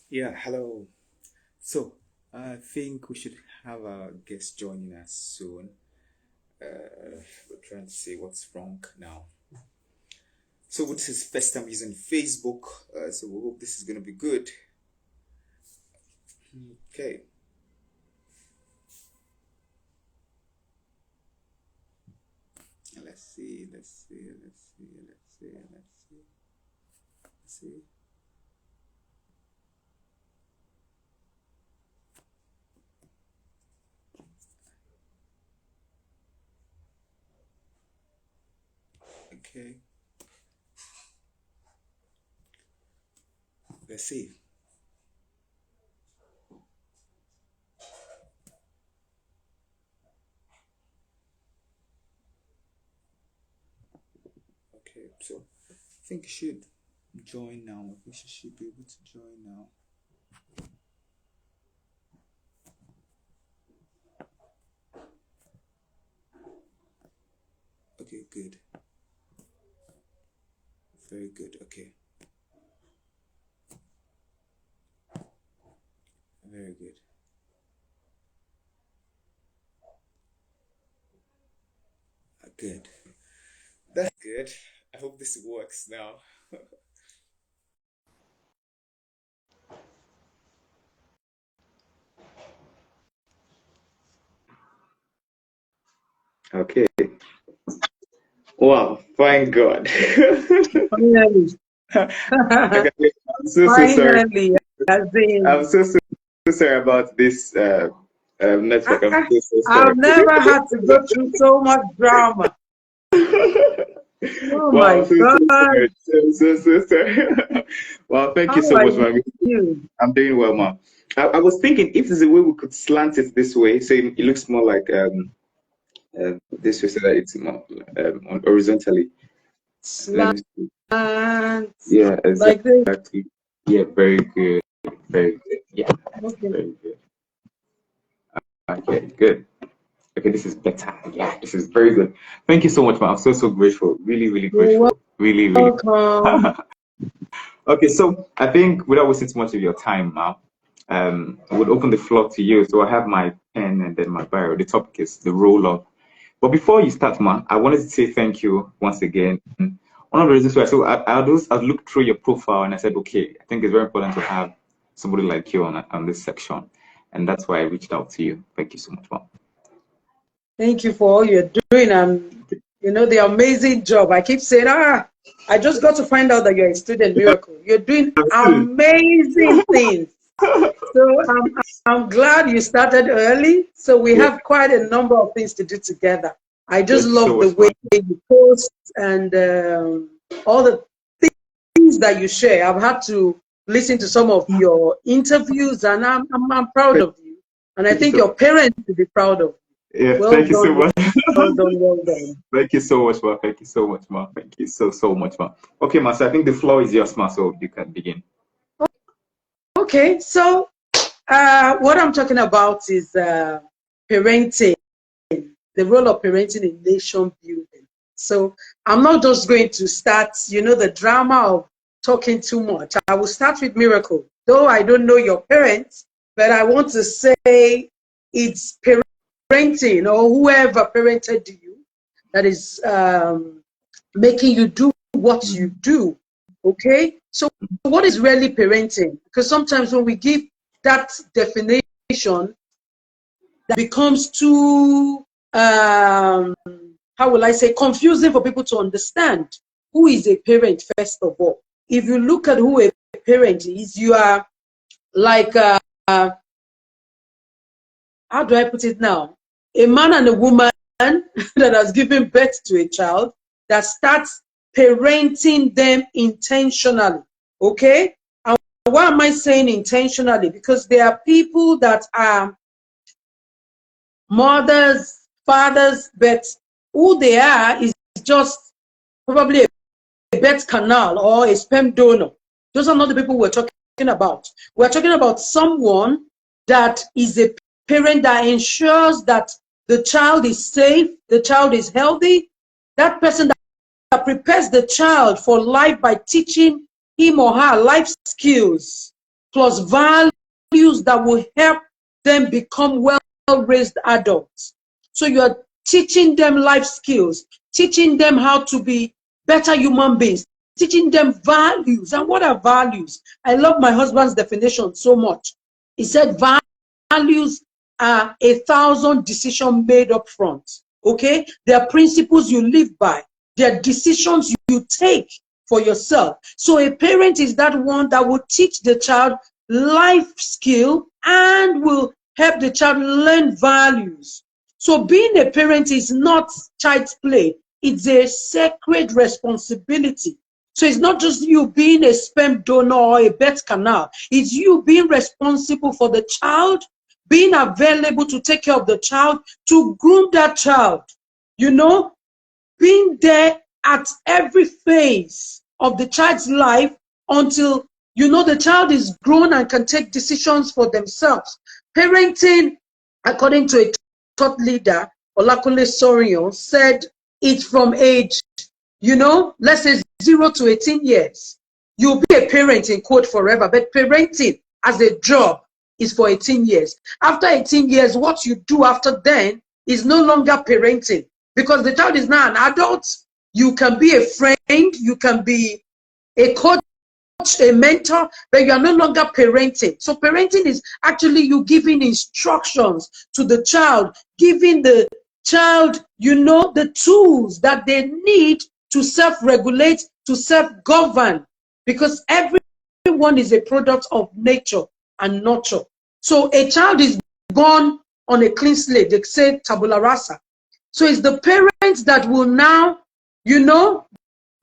Yeah, hello. So, I think we should have a guest joining us soon. We're trying to see what's wrong now. So, this is first time using Facebook, so we hope this is going to be good. Okay, let's see, let's see, let's see, let's see, let's see, let's see. Okay, let's see. Okay, so I think you should join now. I think she should be able to join now. Okay, good. Very good. Okay, very good. Good. That's good. I hope this works now. Okay. Wow, thank God. Finally, Okay, I'm so sorry. finally, as I'm in, so sorry about this I, network. I'm I, so sorry. I've never had to go through so much drama. Oh Wow, my I'm so God, sorry. So sorry. Wow, thank you how so are much, man. you? I'm doing well, man. I was thinking if there's a way we could slant it this way, so it looks more like this way, so that it's more horizontally. Let me Slant, see. Yeah, like this. exactly. Yeah, very good. Very good. Yeah, Okay. very good. Okay, good. Okay, this is better. Yeah, this is very good. Thank you so much, man. I'm so grateful. Really, really You're grateful. Really. welcome. Okay, so I think without wasting too much of your time, now, I would open the floor to you. So I have my pen and then my bio. The topic is the role of. But before you start, man, I wanted to say thank you once again. One of the reasons why I looked through your profile and I said, okay, I think it's very important to have somebody like you on this section, and that's why I reached out to you. Thank you so much, man. Thank you for all you're doing and the amazing job. I keep saying, I just got to find out that you're a student miracle. You're doing amazing things. So I'm glad you started early. So we Yeah, have quite a number of things to do together. I just thank you so love the much, way man. you post and all the things that you share. I've had to listen to some of your interviews, and I'm proud Thank of you. And I you think so your parents will be proud of you. Yeah, Well thank you so done, much. well done, well done. Thank you so much, man. Thank you so much, man. Thank you so much, man. Okay, man. So I think the floor is yours, man. So you can begin. Okay, so what I'm talking about is parenting, the role of parenting in nation building. So I'm not just going to start, the drama of talking too much. I will start with Miracle. Though I don't know your parents, but I want to say it's parenting or whoever parented you that is making you do what you do. Okay? So what is really parenting? Because sometimes when we give that definition, that becomes too how will I say, confusing for people to understand. Who is a parent, first of all? If you look at who a parent is, you are like, how do I put it now? A man and a woman that has given birth to a child that starts parenting them intentionally. Okay? And why am I saying intentionally? Because there are people that are mothers, fathers, but who they are is just probably a birth canal or a sperm donor. Those are not the people we're talking about. We're talking about someone that is a parent that ensures that the child is safe, the child is healthy, that person that prepares the child for life by teaching him or her life skills plus values that will help them become well-raised adults. So you're teaching them life skills, teaching them how to be better human beings, teaching them values. And what are values? I love my husband's definition so much. He said values are 1,000 decisions made up front. Okay? They are principles you live by. They are decisions you take for yourself. So a parent is that one that will teach the child life skill and will help the child learn values. So being a parent is not child's play. It's a sacred responsibility. So it's not just you being a sperm donor or a birth canal. It's you being responsible for the child, being available to take care of the child, to groom that child, you know, being there at every phase of the child's life until, you know, the child is grown and can take decisions for themselves. Parenting, according to a thought leader, Olakule Sorion, said it's from age, you know, let's say 0 to 18 years. You'll be a parent in quote forever, but parenting as a job is for 18 years. After 18 years, what you do after then is no longer parenting because the child is now an adult. You can be a friend, you can be a coach, a mentor, but you are no longer parenting. So parenting is actually you giving instructions to the child, giving the child, you know, the tools that they need to self-regulate, to self-govern, because everyone is a product of nature and nurture. So a child is born on a clean slate, they say tabula rasa. So it's the parents that will now, you know,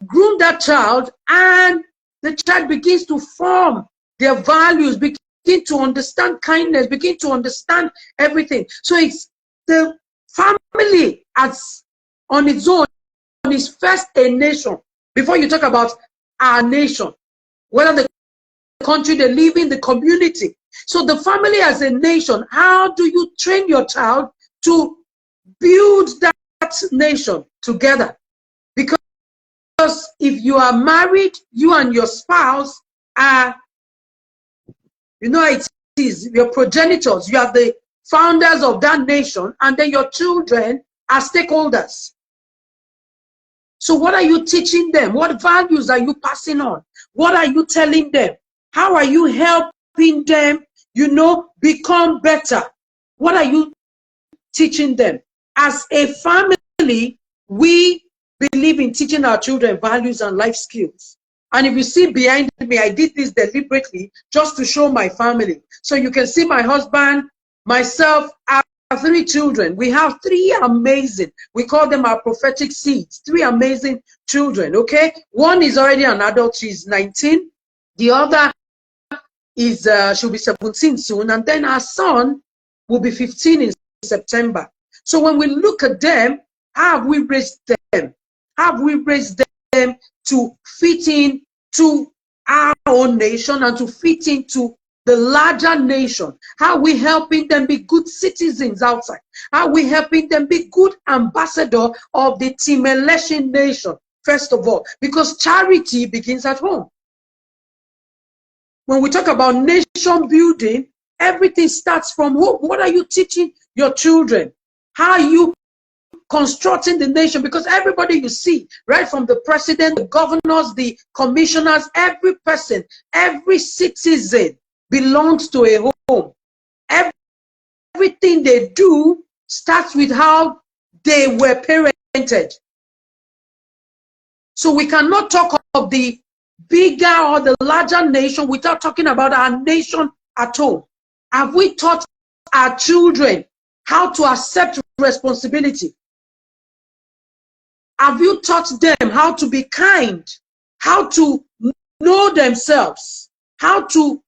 groom that child, and the child begins to form their values, begin to understand kindness, begin to understand everything. So it's the family as on its own is first a nation before you talk about our nation, whether the country they live in, the community. So the family as a nation, how do you train your child to build that nation together? Because if you are married, you and your spouse are, you know, it is your progenitors, you are the founders of that nation, and then your children are stakeholders. So what are you teaching them? What values are you passing on? What are you telling them? How are you helping them, you know, become better? What are you teaching them? As a family, we believe in teaching our children values and life skills. And if you see behind me, I did this deliberately just to show my family. So you can see my husband, myself, our 3 children. We have 3 amazing, we call them our prophetic seeds, 3 amazing children, okay? One is already an adult, she's 19. The other is, she'll be 17 soon. And then our son will be 15 in September. So when we look at them, how have we raised them? How have we raised them to fit in to our own nation and to fit into the larger nation? How are we helping them be good citizens outside? How are we helping them be good ambassador of the Timeleshin nation, first of all? Because charity begins at home. When we talk about nation building, everything starts from home. What are you teaching your children? How are you constructing the nation? Because everybody you see, right from the president, the governors, the commissioners, every person, every citizen belongs to a home. Everything they do starts with how they were parented. So we cannot talk of the bigger or the larger nation without talking about our nation at home. Have we taught our children how to accept responsibility? Have you taught them how to be kind, how to know themselves, how to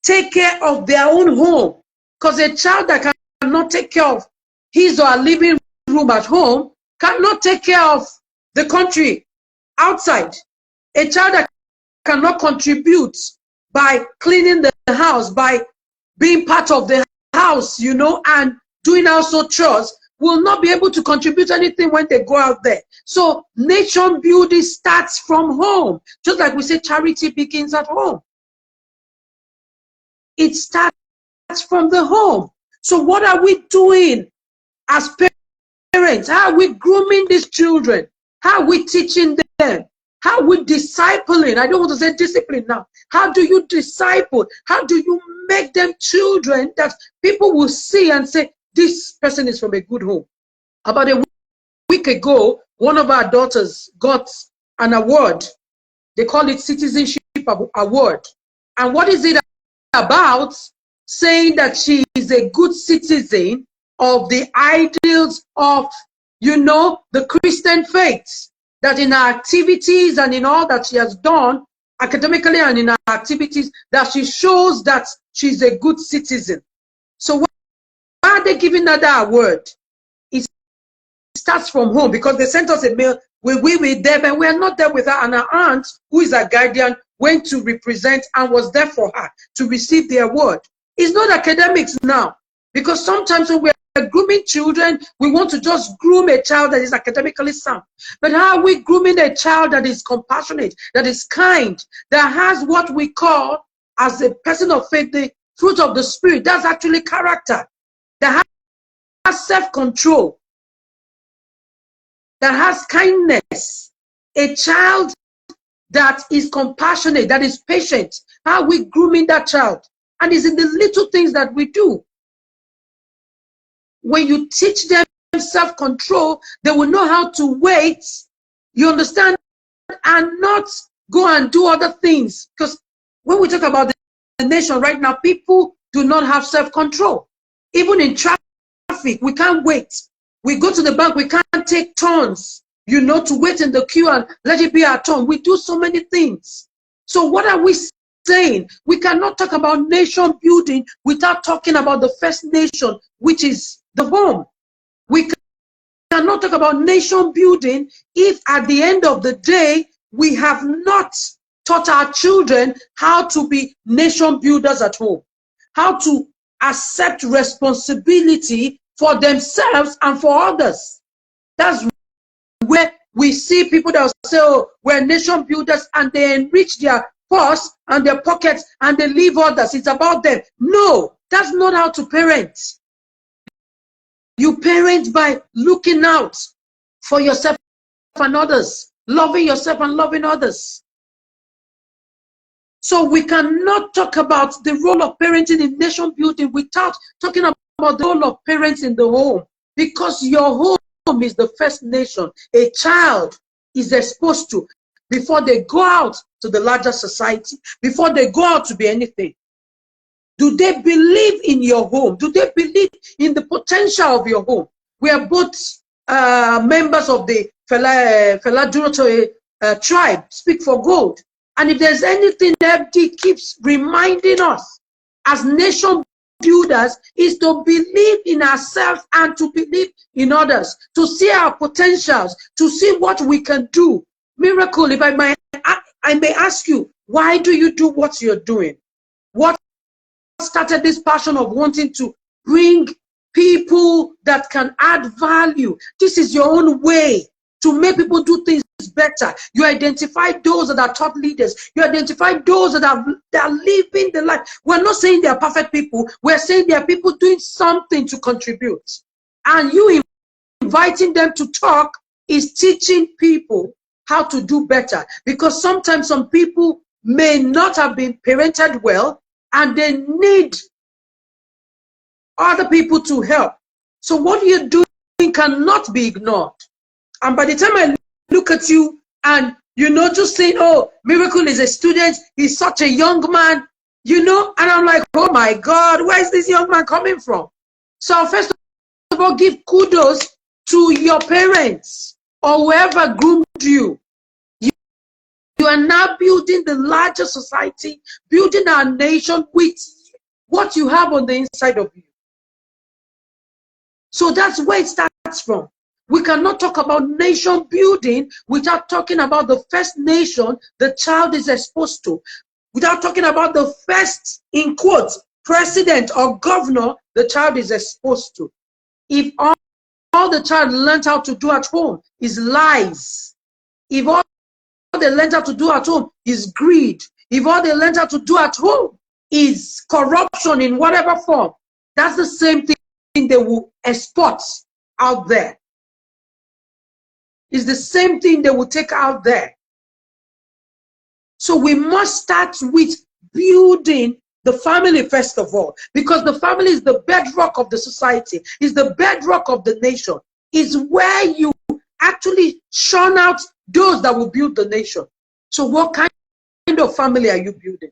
take care of their own home? Because a child that cannot take care of his or her living room at home cannot take care of the country outside. A child that cannot contribute by cleaning the house, by being part of the house, you know, and doing also chores, will not be able to contribute anything when they go out there. So nation building starts from home. Just like we say, charity begins at home. It starts from the home. So what are we doing as parents? How are we grooming these children? How are we teaching them? How are we discipling? I don't want to say discipline now. How do you disciple? How do you make them children that people will see and say, this person is from a good home? About a week ago, one of our daughters got an award. They call it Citizenship Award. And what is it about? Saying that she is a good citizen of the ideals of, you know, the Christian faith. That in her activities and in all that she has done, academically and in her activities, that she shows that she's a good citizen. So why are they giving her that award? It starts from home, because they sent us a mail. We with them, and we are not there with her. And her aunt, who is a guardian, went to represent and was there for her to receive the award. It's not academics now, because sometimes when we're grooming children, we want to just groom a child that is academically sound. But how are we grooming a child that is compassionate, that is kind, that has what we call, as a person of faith, the fruit of the Spirit? That's actually character. That has self-control, that has kindness. A child that is compassionate, that is patient. How are we grooming that child? And it's in the little things that we do. When you teach them self-control, they will know how to wait, you understand, and not go and do other things. Because when we talk about the nation right now, people do not have self-control. Even in traffic, we can't wait. We go to the bank, we can't take turns, you know, to wait in the queue and let it be our turn. We do so many things. So what are we saying? We cannot talk about nation building without talking about the first nation, which is the home. We cannot talk about nation building if at the end of the day we have not taught our children how to be nation builders at home, how to accept responsibility for themselves and for others. That's where we see people that say, oh, we're nation builders, and they enrich their purse and their pockets and they leave others. It's about them. No, that's not how to parent. You parent by looking out for yourself and others, loving yourself and loving others. So we cannot talk about the role of parenting in nation building without talking about the role of parents in the home, because your home is the first nation a child is exposed to before they go out to the larger society, before they go out to be anything. Do they believe in your home? Do they believe in the potential of your home? We are both members of the Fela Durotoye tribe, Speak for Gold. And if there's anything that FD keeps reminding us as nation builders, is to believe in ourselves and to believe in others, to see our potentials, to see what we can do. Miracle, if I may ask you, why do you do what you're doing? What started this passion of wanting to bring people that can add value? This is your own way to make people do things better. You identify those that are thought leaders. You identify those that are living the life. We're not saying they are perfect people. We're saying they are people doing something to contribute. And you inviting them to talk is teaching people how to do better. Because sometimes some people may not have been parented well, and they need other people to help. So what you're doing cannot be ignored. And by the time I look at you and, you know, just saying, oh, Miracle is a student, he's such a young man, you know, and I'm like, oh my God, where is this young man coming from? So first of all, give kudos to your parents or whoever groomed you. You are now building the larger society, building our nation with what you have on the inside of you. So that's where it starts from. We cannot talk about nation building without talking about the first nation the child is exposed to, without talking about the first, in quotes, president or governor the child is exposed to. If all the child learned how to do at home is lies, if all they learned how to do at home is greed, if all they learned how to do at home is corruption in whatever form, that's the same thing they will export out there. It's the same thing they will take out there. So we must start with building the family first of all, because the family is the bedrock of the society, is the bedrock of the nation, is where you actually churn out those that will build the nation. So what kind of family are you building?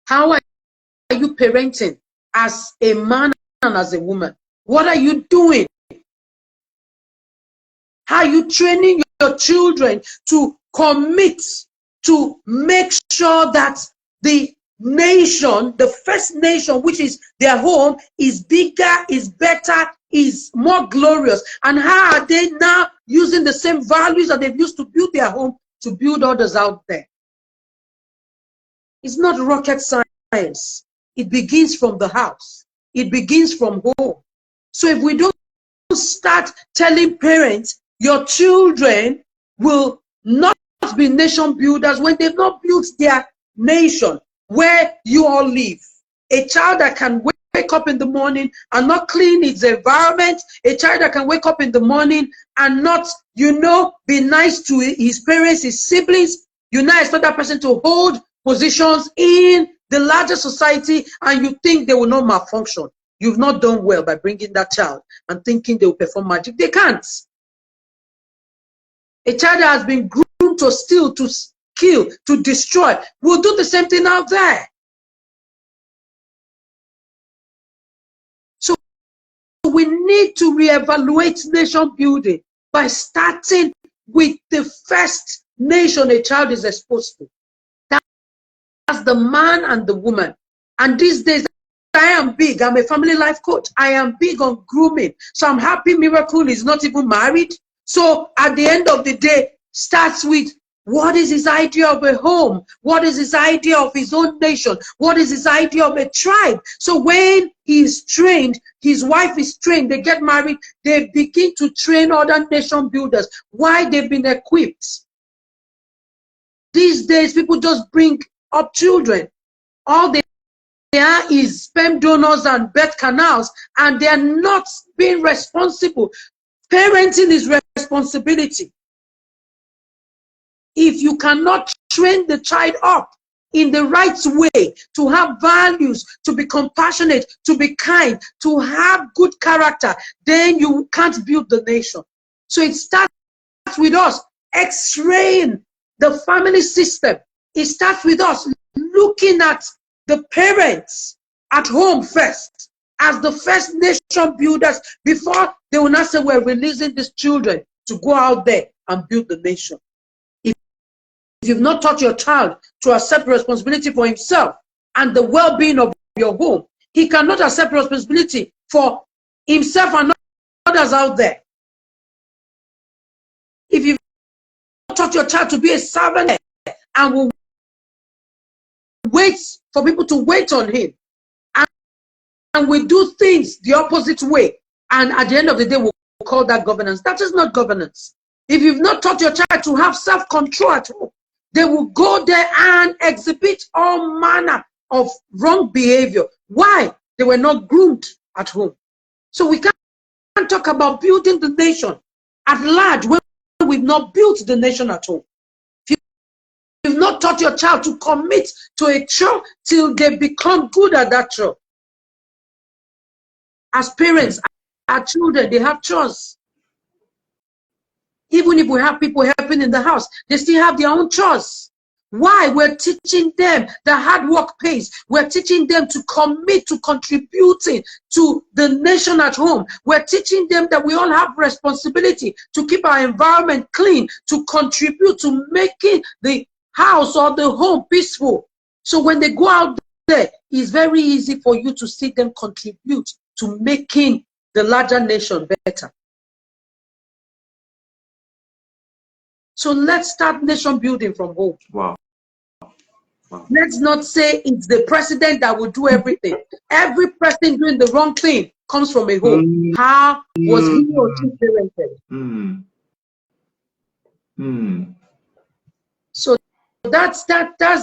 How are you parenting as a man and as a woman? What are you doing? How are you training your children to commit to make sure that the nation, the first nation, which is their home, is bigger, is better, is more glorious? And how are they now using the same values that they've used to build their home to build others out there? It's not rocket science. It begins from the house. It begins from home. So if we don't start telling parents, your children will not be nation builders when they've not built their nation where you all live. A child that can wake up in the morning and not clean its environment, a child that can wake up in the morning and not, be nice to his parents, his siblings, you now expect that person to hold positions in the larger society, and you think they will not malfunction. You've not done well by bringing that child and thinking they will perform magic. They can't. A child that has been groomed to steal, to kill, to destroy will do the same thing out there. So we need to reevaluate nation building by starting with the first nation a child is exposed to. That's the man and the woman. And these days, I am big. I'm a family life coach. I am big on grooming. So I'm happy Miracle is not even married. So at the end of the day, starts with what is his idea of a home? What is his idea of his own nation? What is his idea of a tribe? So when he is trained, his wife is trained, they get married, they begin to train other nation builders. Why? They've been equipped. These days, people just bring up children. All they are is sperm donors and birth canals, and they are not being responsible. Parenting is responsibility. If you cannot train the child up in the right way, to have values, to be compassionate, to be kind, to have good character, then you can't build the nation. So it starts with us x-raying the family system. It starts with us looking at the parents at home first as the first nation builders before they will not say we're releasing these children to go out there and build the nation. If you've not taught your child to accept responsibility for himself and the well-being of your home, he cannot accept responsibility for himself and others out there. If you've not taught your child to be a servant and will wait for people to wait on him, and we do things the opposite way, and at the end of the day we'll call that governance. That is not governance. If you've not taught your child to have self-control at home, they will go there and exhibit all manner of wrong behavior. Why? They were not groomed at home. So we can't talk about building the nation at large when we've not built the nation at home. If you've not taught your child to commit to a chore till they become good at that chore. As parents, our children, they have chores. Even if we have people helping in the house, they still have their own chores. Why? We're teaching them the hard work pays. We're teaching them to commit to contributing to the nation at home. We're teaching them that we all have responsibility to keep our environment clean, to contribute to making the house or the home peaceful. So when they go out there, it's very easy for you to see them contribute to making the larger nation better. So let's start nation building from home. Wow. Let's not say it's the president that will do everything. Every person doing the wrong thing comes from a home. How was he or she parented? So that's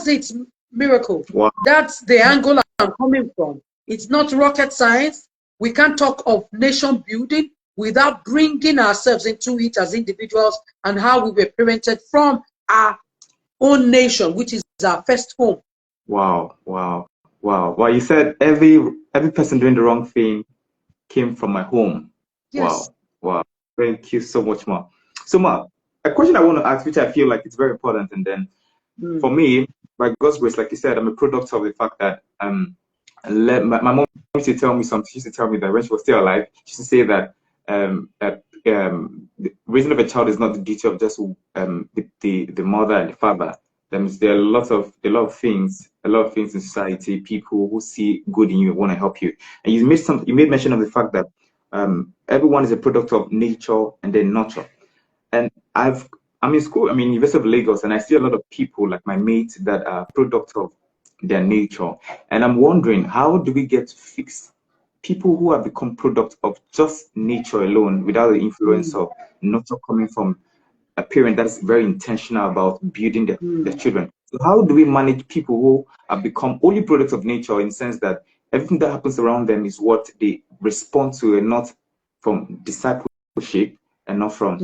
it, Miracle. Wow. That's the angle I'm coming from. It's not rocket science. We can't talk of nation building without bringing ourselves into it as individuals and how we were parented from our own nation, which is our first home. Wow, wow, wow. Well, you said every person doing the wrong thing came from my home. Yes. Wow, wow. Thank you so much, Ma. So, Ma, a question I want to ask, which I feel like it's very important, and then for me, by God's grace, like you said, I'm a product of the fact that my mom used to tell me something. She used to tell me that when she was still alive, she used to say that the raising of a child is not the duty of just the mother and the father. That means there are a lot of things in society, people who see good in you and want to help you. And you made mention of the fact that everyone is a product of nature and then nurture. And I'm in school, I'm in University of Lagos, and I see a lot of people like my mates that are product of their nature. And I'm wondering, how do we get to fix people who have become product of just nature alone without the influence of nurture coming from a parent that is very intentional about building their children? So how do we manage people who have become only products of nature in the sense that everything that happens around them is what they respond to and not from discipleship and not from...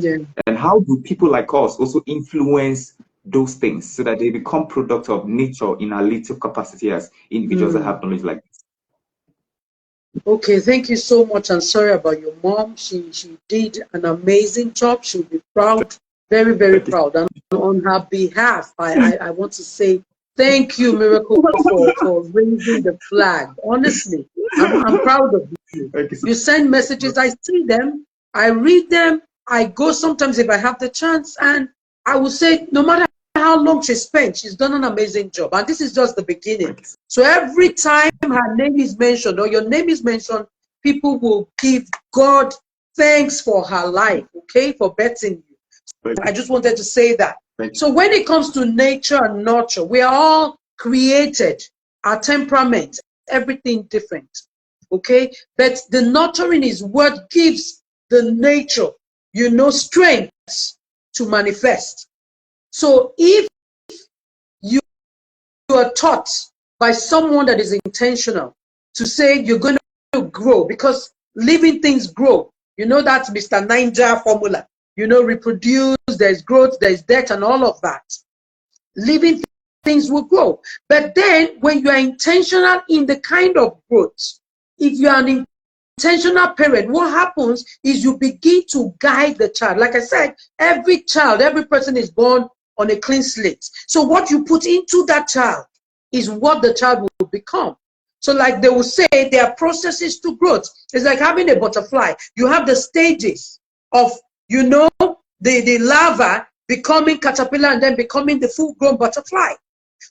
And how do people like us also influence those things so that they become product of nature in our little capacity as individuals that have knowledge like this? Okay, thank you so much. I'm sorry about your mom. She did an amazing job. She'll be proud, very, very proud. And on her behalf, I want to say thank you, Miracle, for raising the flag. Honestly, I'm proud of you. You send messages, I see them, I read them, I go sometimes if I have the chance, and I will say, no matter how long she spent, she's done an amazing job. And this is just the beginning. So every time her name is mentioned or your name is mentioned, people will give God thanks for her life, okay, for betting you. I just wanted to say that. So when it comes to nature and nurture, we are all created, our temperament, everything different, okay? But the nurturing is what gives the nature, strength to manifest. So if you are taught by someone that is intentional to say you're going to grow, because living things grow, that's Mr. Ninja formula, reproduce, there's growth, there's death, and all of that. Living things will grow. But then when you are intentional in the kind of growth, if you are an intentional parent, what happens is you begin to guide the child. Like I said, every person is born on a clean slate. So what you put into that child is what the child will become. So like they will say, there are processes to growth. It's like having a butterfly. You have the stages of, the larva becoming caterpillar and then becoming the full-grown butterfly.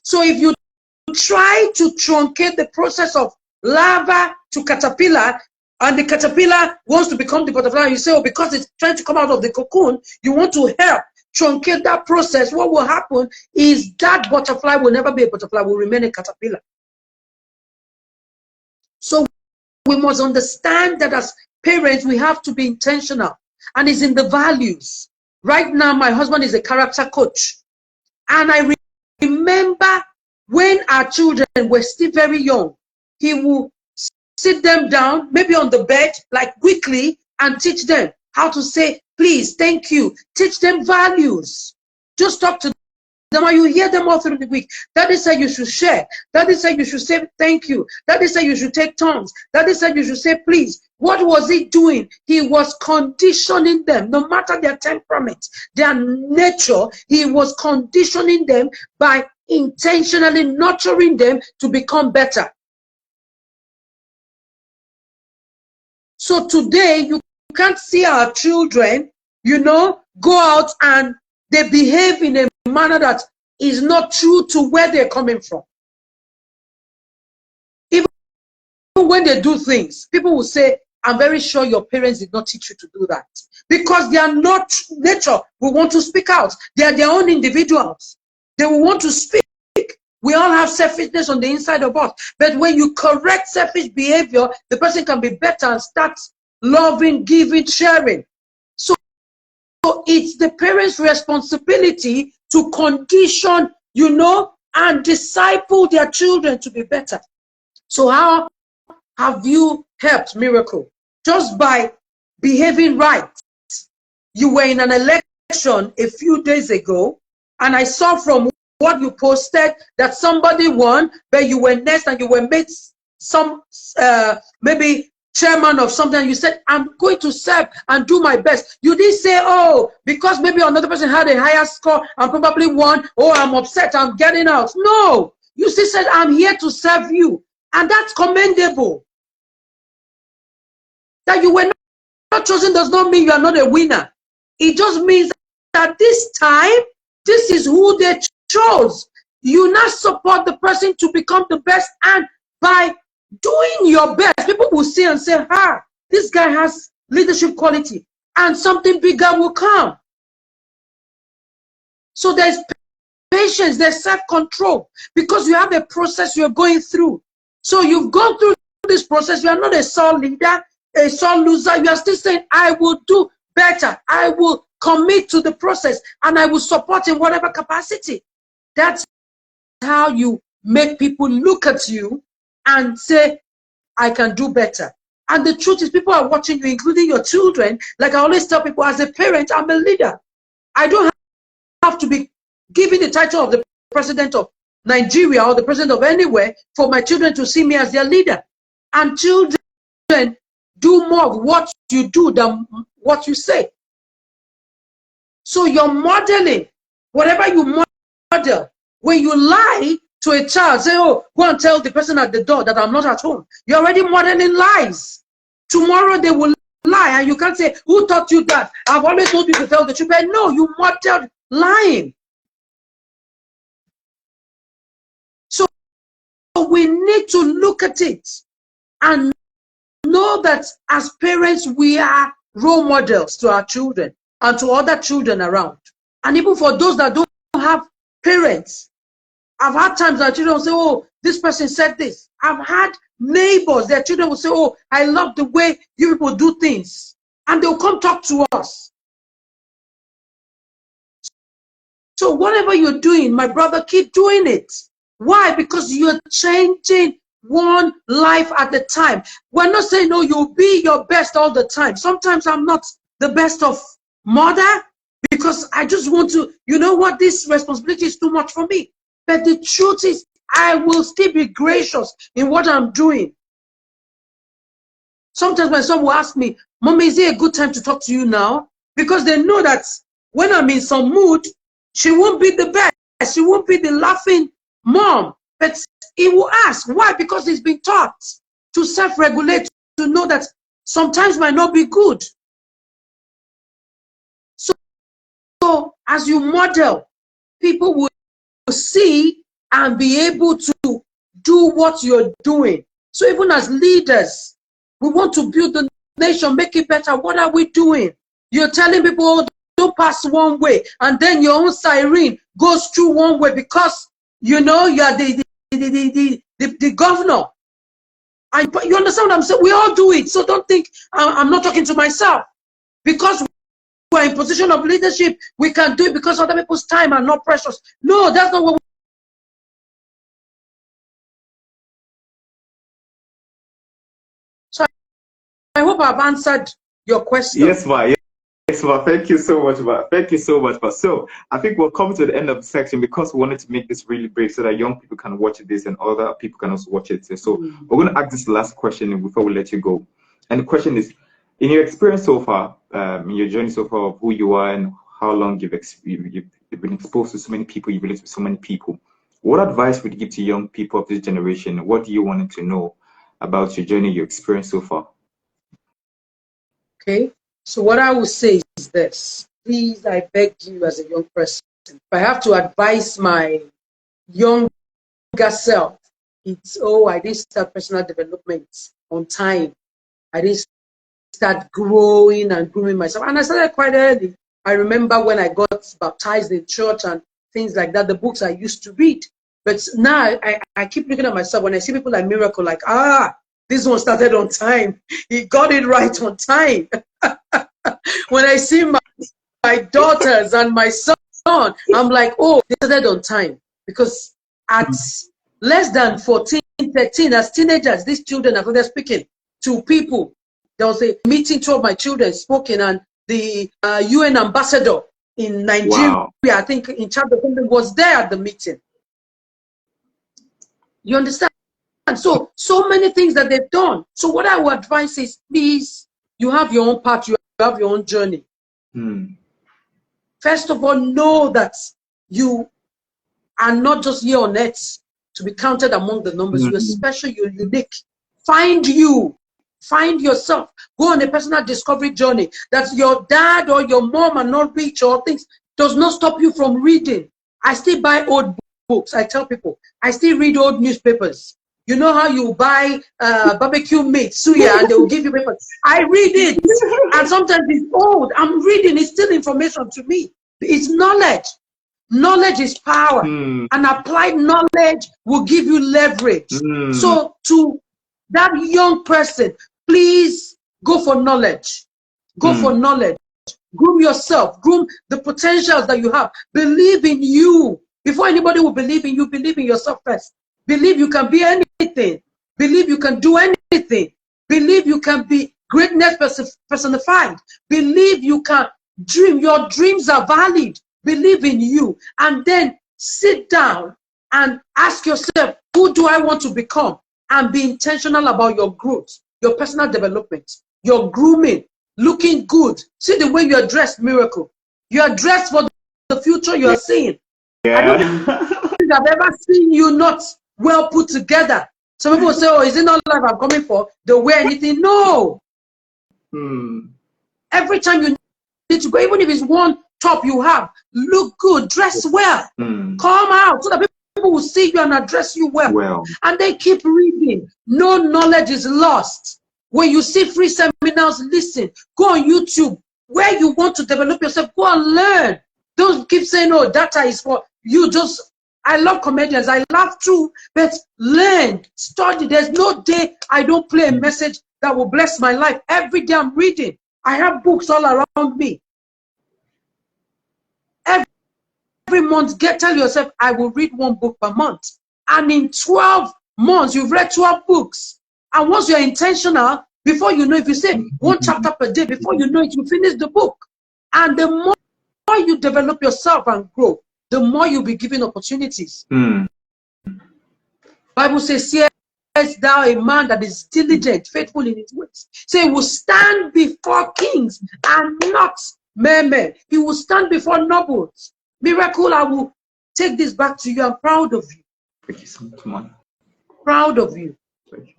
So if you try to truncate the process of larva to caterpillar, and the caterpillar wants to become the butterfly, you say, oh, because it's trying to come out of the cocoon, you want to help truncate that process. What will happen is that butterfly will never be a butterfly, will remain a caterpillar. So we must understand that as parents, we have to be intentional, and it's in the values. Right now, my husband is a character coach, and I remember when our children were still very young, he will sit them down, maybe on the bed, like weekly, and teach them how to say, please, thank you. Teach them values. Just talk to them, and you hear them all through the week. That is how you should share. That is how you should say thank you. That is how you should take turns. That is how you should say please. What was he doing? He was conditioning them, no matter their temperament, their nature. He was conditioning them by intentionally nurturing them to become better. So today, you can't see our children, go out and they behave in a manner that is not true to where they're coming from. Even when they do things, people will say, I'm very sure your parents did not teach you to do that. Because they are not nature. We want to speak out. They are their own individuals. They will want to speak We all have selfishness on the inside of us. But when you correct selfish behavior, the person can be better and start loving, giving, sharing. So it's the parents' responsibility to condition, and disciple their children to be better. So how have you helped Miracle? Just by behaving right. You were in an election a few days ago, and I saw from what you posted that somebody won, but you were next and you were made some maybe chairman of something. You said, I'm going to serve and do my best. You didn't say, oh, because maybe another person had a higher score and probably won, oh, I'm upset, I'm getting out. No, you still said, I'm here to serve you. And that's commendable. That you were not chosen does not mean you are not a winner. It just means that this time, this is who they chose. You now support the person to become the best, and by doing your best, people will see and say, this guy has leadership quality, and something bigger will come. So there's patience, there's self-control, because you have a process you're going through. So you've gone through this process. You are not a sole leader, a sole loser. You are still saying, I will do better. I will commit to the process, and I will support in whatever capacity. That's how you make people look at you and say, I can do better. And the truth is, people are watching you, including your children. Like I always tell people, as a parent, I'm a leader. I don't have to be given the title of the president of Nigeria or the president of anywhere for my children to see me as their leader. And children do more of what you do than what you say. So you're modeling whatever you model. When you lie to a child, say, oh, go and tell the person at the door that I'm not at home. You're already modeling lies. Tomorrow they will lie, and you can't say, who taught you that? I've always told you to tell the truth. But no, you modeled lying. So we need to look at it and know that as parents, we are role models to our children and to other children around. And even for those that don't have parents, I've had times that children will say, oh, this person said this. I've had neighbors, their children will say, oh, I love the way you people do things. And they'll come talk to us. So whatever you're doing, my brother, keep doing it. Why? Because you're changing one life at a time. We're not saying, no, you'll be your best all the time. Sometimes I'm not the best of mother because I just want to, you know what, this responsibility is too much for me. But the truth is, I will still be gracious in what I'm doing. Sometimes my son will ask me, Mommy, is it a good time to talk to you now? Because they know that when I'm in some mood, she won't be the best. She won't be the laughing mom. But he will ask. Why? Because he's been taught to self-regulate, to know that sometimes might not be good. So as you model, people will see and be able to do what you're doing. So even as leaders, we want to build the nation, make it better. What are we doing? You're telling people, oh, don't pass one way, and then your own siren goes through one way because you know you are the governor. You understand what I'm saying? We all do it. So don't think I'm not talking to myself. Because we're in position of leadership, we can do it because other people's time are not precious. No, that's not what So I hope I've answered your question. Yes, ma. Yes, ma. Thank you so much, ma. Thank you so much, ma. So I think we'll come to the end of the section because we wanted to make this really brief so that young people can watch this and other people can also watch it. So we're going to ask this last question before we let you go. And the question is, in your experience so far, in your journey so far of who you are and how long you've been exposed to so many people, you've related with so many people, what advice would you give to young people of this generation? What do you want them to know about your journey, your experience so far? Okay, so what I will say is this. Please, I beg you as a young person, if I have to advise my younger self, it's, oh, I didn't start personal development on time. I didn't start growing and grooming myself. And I started quite early. I remember when I got baptized in church and things like that, the books I used to read. But now I keep looking at myself when I see people like Miracle, like, this one started on time. He got it right on time. When I see my daughters and my son, I'm like, oh, they started on time. Because at less than 14, 13, as teenagers, these children, after they're speaking to people, there was a meeting, two of my children spoken, and the UN ambassador in Nigeria, I think in charge of something, was there at the meeting. You understand? And so many things that they've done. So what I would advise is, please, you have your own path, you have your own journey. First of all, know that you are not just here on earth to be counted among the numbers. You're special, you're unique. Find you. Find yourself. Go on a personal discovery journey. That your dad or your mom are not rich or things does not stop you from reading. I still buy old books. I tell people, I still read old newspapers. You know how you buy barbecue meat, suya, and they will give you papers. I read it. And sometimes it's old. I'm reading. It's still information to me. It's knowledge. Knowledge is power. And applied knowledge will give you leverage. So to that young person, please go for knowledge. Go for knowledge. Groom yourself. Groom the potentials that you have. Believe in you. Before anybody will believe in you, believe in yourself first. Believe you can be anything. Believe you can do anything. Believe you can be greatness personified. Believe you can dream. Your dreams are valid. Believe in you. And then sit down and ask yourself, who do I want to become? And be intentional about your growth, your personal development, your grooming, looking good. See the way you are dressed, Miracle. You are dressed for the future you are seeing. I don't think I've ever seen you not well put together. Some people say, oh, is it not life I'm coming for? Don't wear anything. No. Every time you need to go, even if it's one top you have, look good, dress well, come out so that people will see you and address you well. And they keep reading. No knowledge is lost. When you see free seminars, listen. Go on YouTube. Where you want to develop yourself, go and learn. Don't keep saying, oh, data is for you. Just, I love comedians. I laugh too, but learn, study. There's no day I don't play a message that will bless my life. Every day I'm reading. I have books all around me. Every month, tell yourself, I will read one book per month. And in 12 months, you've read 12 books. And once you're intentional, before you know, if you say one chapter per day, before you know it, you finish the book. And the more you develop yourself and grow, the more you'll be given opportunities. Bible says, "Seest thou a man that is diligent, faithful in his ways?" So he will stand before kings and not men. He will stand before nobles. Miracle, I will take this back to you. I'm proud of you. Thank you so much, man. Proud of you.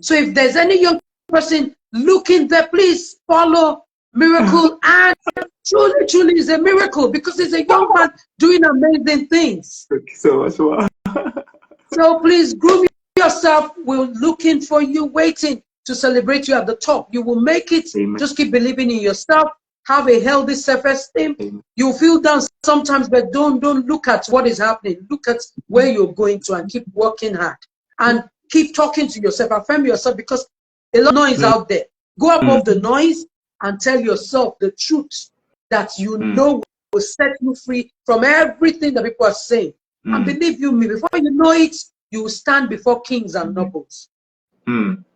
So if there's any young person looking there, please follow Miracle. And truly is a miracle because it's a young man doing amazing things. Thank you so much, man. So please groom yourself. We're looking for you, waiting to celebrate you at the top. You will make it. Amen. Just keep believing in yourself. Have a healthy self-esteem. You feel down sometimes, but don't look at what is happening. Look at where you're going to and keep working hard. And keep talking to yourself. Affirm yourself because a lot of noise out there. Go above the noise and tell yourself the truth that you know will set you free from everything that people are saying. And believe you me, before you know it, you will stand before kings and nobles.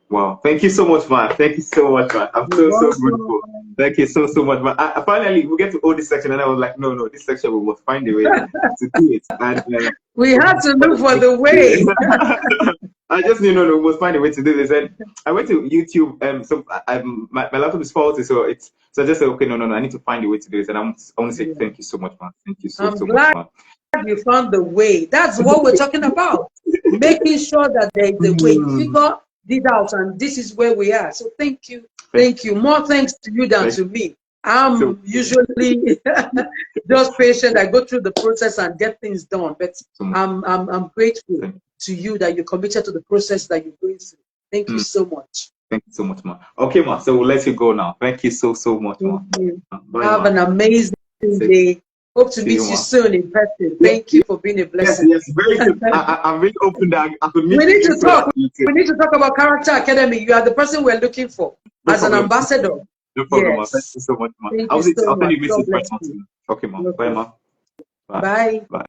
Wow. Thank you so much, man. Thank you so much, man. I'm so grateful. Thank you so much, man. Finally, we get to all this section, and I was like, no, this section we must find a way to do it. And we had to look for the way. I just knew, we must find a way to do this. And I went to YouTube, so my laptop is faulty, so I just said, okay, no, I need to find a way to do this. And I want to say thank you so much, man. Thank you so much, man. You found the way. That's what we're talking about. Making sure that there is a way. Figure this out, and this is where we are. So thank you. Thank you. More thanks to you than to me. I'm usually just patient. I go through the process and get things done. But I'm grateful to you that you're committed to the process that you're going through. Thank you so much. Thank you so much, man. Okay, man. So we'll let you go now. Thank you so much, man. Have an amazing day. Hope to See meet you, you ma. soon in person. Yes, Thank you for being a yes, blessing. yes, very soon. I'm really hoping that I could meet We you need to so that talk. you too. We need to talk about Character Academy. You are the person we're looking for No as an problem. ambassador. No problem, ma. Thank Yes. you so much, ma. Thank you so I'll send much. you a God message right bless now you. too. Okay, ma. Bye, Okay. ma. Bye. Bye. Bye.